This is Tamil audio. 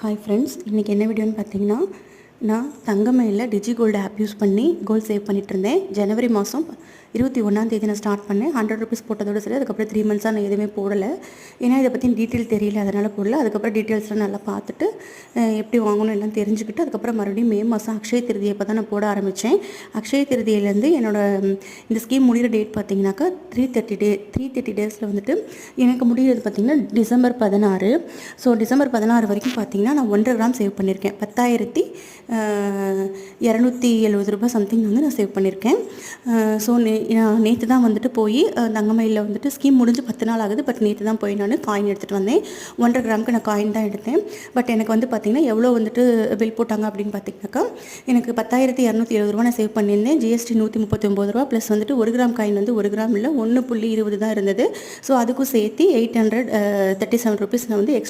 ஹாய் ஃப்ரெண்ட்ஸ், இன்றைக்கி என்ன வீடியோன்னு பார்த்தீங்கன்னா, நான் தங்கமயிலில் டிஜி கோல்டு ஆப் யூஸ் பண்ணி கோல்டு சேவ் பண்ணிட்டு இருந்தேன். ஜனவரி மாதம் 21 நான் ஸ்டார்ட் பண்ணேன். 100 ருபீஸ் போட்டதோடு சரி. அதுக்கப்புறம் 3 மந்த்ஸாக நான் எதுவுமே போடலை. ஏன்னா இதை பற்றி டீட்டெயில் தெரியல, அதனால் போடல. அதுக்கப்புறம் டீட்டெயில்ஸ்லாம் நல்லா பார்த்துட்டு எப்படி வாங்கணும் எல்லாம் தெரிஞ்சுக்கிட்டு அதுக்கப்புறம் மறுபடியும் மே மாதம் அக்ஷய திருதியை அப்போ தான் நான் போட ஆரம்பித்தேன். அக்ஷய திருதியிலேருந்து இந்த ஸ்கீம் முடிகிற டேட் பார்த்தீங்கன்னாக்கா 330 டேஸில் வந்துட்டு எனக்கு முடிகிறது பார்த்திங்கன்னா டிசம்பர் 16. ஸோ டிசம்பர் 16 வரைக்கும் பார்த்திங்கன்னா நான் 1.5 கிராம் சேவ் பண்ணியிருக்கேன். 10,270 ரூபாய் சம்திங் வந்து நான் சேவ் பண்ணியிருக்கேன். ஸோ நேற்று தான் வந்துட்டு போய் தங்கமயிலில் வந்துட்டு ஸ்கீம் முடிஞ்சு 10 நாள் ஆகுது. பட் நேற்று தான் போய் நான் காயின் எடுத்துகிட்டு வந்தேன். 1.5 கிராமுக்கு நான் காயின் தான் எடுத்தேன். பட் எனக்கு வந்து பார்த்திங்கன்னா எவ்வளோ வந்துட்டு பில் போட்டாங்க அப்படின்னு பார்த்திங்கனாக்கா, எனக்கு 10,270 ரூபா நான் சேவ் பண்ணியிருந்தேன். ஜிஎஸ்டி 139 ரூபா ப்ளஸ் வந்துட்டு 1 கிராம் காயின் வந்து 1 கிராம் இல்லை 1.20 தான் இருந்தது. ஸோ அதுக்கும் சேர்த்து 837 ருபீஸ் நான் வந்து